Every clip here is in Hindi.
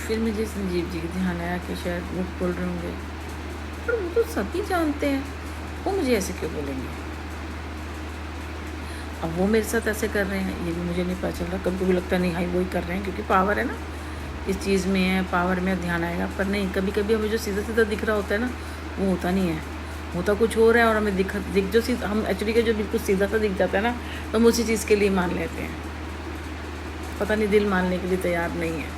फिर मुझे संजीव जी का ध्यान आया कि शायद वो बोल रहे होंगे, पर वो तो सभी जानते हैं, वो मुझे ऐसे क्यों बोलेंगे। अब वो मेरे साथ ऐसे कर रहे हैं, ये भी मुझे नहीं पता चल रहा। कभी कभी लगता नहीं, हाँ वही कर रहे हैं क्योंकि पावर है ना, इस चीज़ में है, पावर में ध्यान आएगा। पर नहीं, कभी कभी हमें जो सीधा सीधा दिख रहा होता है ना, वो होता नहीं है, होता कुछ हो रहा है। और हमें दिख जो सीधा, हम एक्चुअली के जो बिल्कुल सीधा सा दिख जाता है ना, तो हम उसी चीज़ के लिए मान लेते हैं। पता नहीं दिल मानने के लिए तैयार नहीं है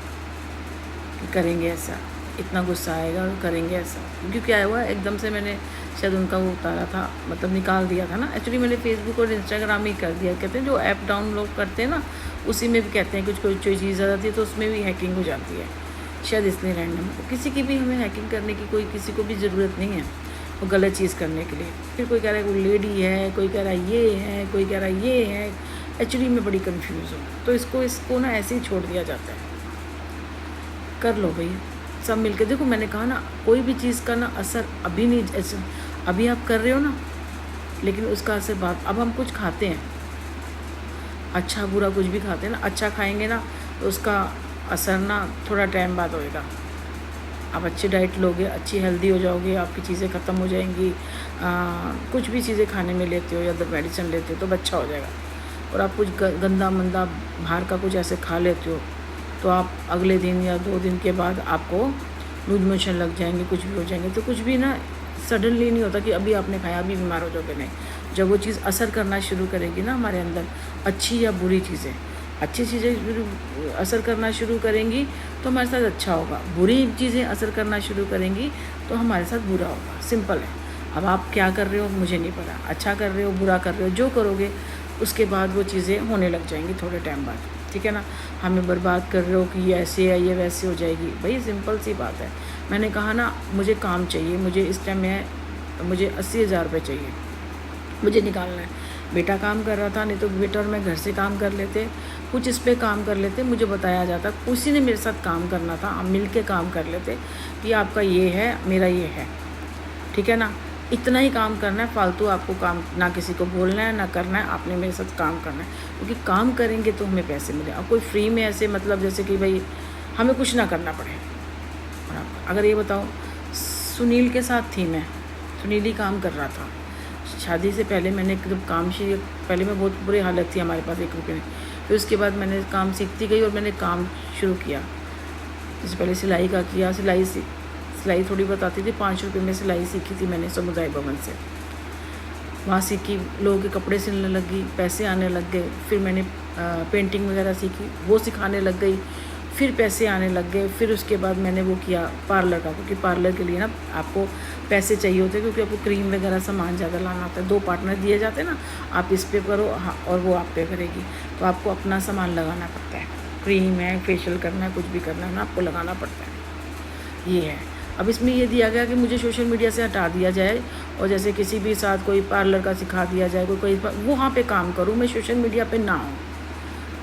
कि करेंगे ऐसा, इतना गुस्सा आएगा और करेंगे ऐसा। क्योंकि क्या हुआ, एकदम से मैंने शायद उनका वो उतारा था, मतलब निकाल दिया था ना। एक्चुअली मैंने फेसबुक और इंस्टाग्राम ही कर दिया। कहते हैं जो ऐप डाउनलोड करते हैं ना, उसी में भी कहते हैं कुछ कोई चीज़ आ जाती है तो उसमें भी हैकिंग हो जाती है, शायद इसलिए रैंडम। किसी की भी हमें हैकिंग करने की कोई किसी को भी ज़रूरत नहीं है, वो गलत चीज़ करने के लिए। फिर कोई कह रहा है कोई लेडी है, कोई कह रहा है ये है, कोई कह रहा है ये है। एक्चुअली मैं बड़ी कंफ्यूज हूँ, तो इसको ना ऐसे ही छोड़ दिया जाता है। कर लो भाई सब मिलके। देखो मैंने कहा ना, कोई भी चीज़ का ना असर अभी नहीं, ऐसे अभी आप कर रहे हो ना, लेकिन उसका असर बाद। अब हम कुछ खाते हैं, अच्छा बुरा कुछ भी खाते हैं ना, अच्छा खाएंगे ना तो उसका असर ना थोड़ा टाइम बाद होएगा। आप अच्छी डाइट लोगे, अच्छी हेल्दी हो जाओगे, आपकी चीज़ें ख़त्म हो जाएंगी। कुछ भी चीज़ें खाने में लेते हो या मेडिसिन लेते हो तो अच्छा हो जाएगा। और आप कुछ गंदा मंदा बाहर का कुछ ऐसे खा लेते हो तो आप अगले दिन या 2 दिन के बाद आपको लूज मोशन लग जाएंगे, कुछ भी हो जाएंगे। तो कुछ भी ना सडनली नहीं होता कि अभी आपने खाया अभी बीमार हो जाओगे, नहीं। जब वो चीज़ असर करना शुरू करेगी ना हमारे अंदर, अच्छी या बुरी चीज़ें, अच्छी चीज़ें असर करना शुरू करेंगी तो हमारे साथ अच्छा होगा, बुरी चीज़ें असर करना शुरू करेंगी तो हमारे साथ बुरा होगा। सिंपल है। अब आप क्या कर रहे हो मुझे नहीं पता, अच्छा कर रहे हो बुरा कर रहे हो, जो करोगे उसके बाद वो चीज़ें होने लग जाएंगी थोड़े टाइम बाद, ठीक है ना। हमें बर्बाद कर रहे हो कि ये ऐसे है ये वैसे हो जाएगी, भाई सिंपल सी बात है। मैंने कहा ना, मुझे काम चाहिए, मुझे इस टाइम में मुझे 80,000 रुपये चाहिए, मुझे निकालना है। बेटा काम कर रहा था, नहीं तो बेटा और मैं घर से काम कर लेते, कुछ इस पे काम कर लेते, मुझे बताया जाता, उसी ने मेरे साथ काम करना था, हम मिल के काम कर लेते कि आपका ये है मेरा ये है, ठीक है ना। इतना ही काम करना है, फालतू आपको काम ना किसी को बोलना है ना करना है, आपने मेरे साथ काम करना है। क्योंकि काम करेंगे तो हमें पैसे मिले। अब कोई फ्री में ऐसे मतलब जैसे कि भाई हमें कुछ ना करना पड़े। और अगर ये बताओ, सुनील के साथ थी मैं, सुनील ही काम कर रहा था। शादी से पहले मैंने जब काम पहले मैं बहुत बुरी हालत थी हमारे पास 1 रुपये में, फिर उसके बाद मैंने काम सीखती गई और मैंने काम शुरू किया। इससे पहले सिलाई का किया, सिलाई थोड़ी बहुत आती थी, 5 रुपये में सिलाई सीखी थी मैंने समुदाय भवन से, वहाँ सीखी, लोगों के कपड़े सिलने लगी, पैसे आने लग गए। फिर मैंने पेंटिंग वगैरह सीखी, वो सिखाने लग गई, फिर पैसे आने लग गए। फिर उसके बाद मैंने वो किया पार्लर का, क्योंकि पार्लर के लिए ना आपको पैसे चाहिए होते हैं, क्योंकि आपको क्रीम वगैरह सामान ज़्यादा लाना होता है। 2 पार्टनर दिए जाते हैं ना, आप इस पे करो और वो आप पे करेगी, तो आपको अपना सामान लगाना पड़ता है। क्रीम है, फेशियल करना है, कुछ भी करना है ना, आपको लगाना पड़ता है। ये है। अब इसमें ये दिया गया कि मुझे सोशल मीडिया से हटा दिया जाए और जैसे किसी भी साथ कोई पार्लर का सिखा दिया जाए, कोई वहाँ पे काम करूँ, मैं सोशल मीडिया पे ना आऊँ।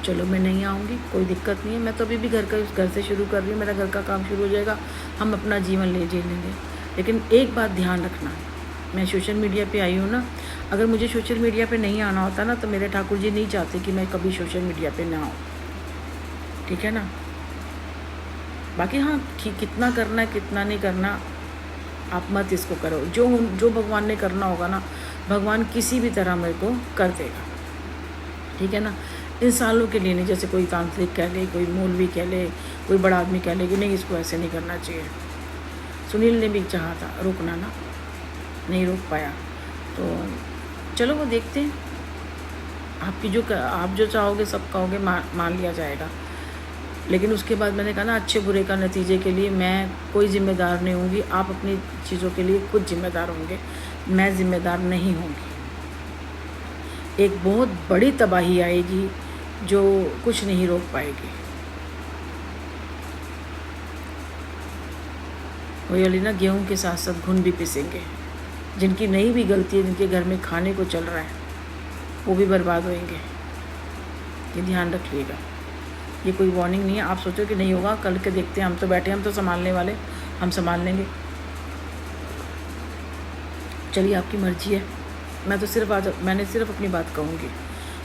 चलो मैं नहीं आऊँगी, कोई दिक्कत नहीं है। मैं तो अभी भी घर से शुरू कर रही हूँ, मेरा घर का काम शुरू हो जाएगा, हम अपना जीवन जी लेंगे। लेकिन एक बात ध्यान रखना, मैं सोशल मीडिया पे आई हूँ ना, अगर मुझे सोशल मीडिया पे नहीं आना होता ना, तो मेरे ठाकुर जी नहीं चाहते कि मैं कभी सोशल मीडिया पे ना आऊँ, ठीक है ना। बाकी हाँ, कितना करना है कितना नहीं करना आप मत इसको करो। जो भगवान ने करना होगा ना, भगवान किसी भी तरह मेरे को कर देगा, ठीक है ना। इंसानों के लिए नहीं, जैसे कोई तांत्रिक कह ले, कोई मौलवी कह ले, कोई बड़ा आदमी कह ले कि नहीं इसको ऐसे नहीं करना चाहिए। सुनील ने भी चाहा था रोकना ना, नहीं रोक पाया। तो चलो वो देखते हैं, आप जो चाहोगे सब कहोगे मान लिया जाएगा। लेकिन उसके बाद मैंने कहा ना, अच्छे बुरे का नतीजे के लिए मैं कोई ज़िम्मेदार नहीं होंगी। आप अपनी चीज़ों के लिए खुद ज़िम्मेदार होंगे, मैं ज़िम्मेदार नहीं होंगी। एक बहुत बड़ी तबाही आएगी जो कुछ नहीं रोक पाएगी। वही वाली ना, गेहूँ के साथ साथ घुन भी पिसेंगे। जिनकी नहीं भी गलती है, जिनके घर में खाने को चल रहा है, वो भी बर्बाद होंगे। ये ध्यान रखिएगा। ये कोई वार्निंग नहीं है, आप सोचो कि नहीं होगा, कल के देखते हैं, हम तो बैठे, हम तो संभालने वाले, हम संभाल लेंगे। चलिए आपकी मर्जी है। मैंने सिर्फ अपनी बात कहूँगी।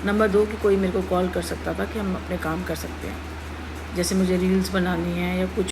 नंबर 2 कि कोई मेरे को कॉल कर सकता था कि हम अपने काम कर सकते हैं, जैसे मुझे रील्स बनानी है या कुछ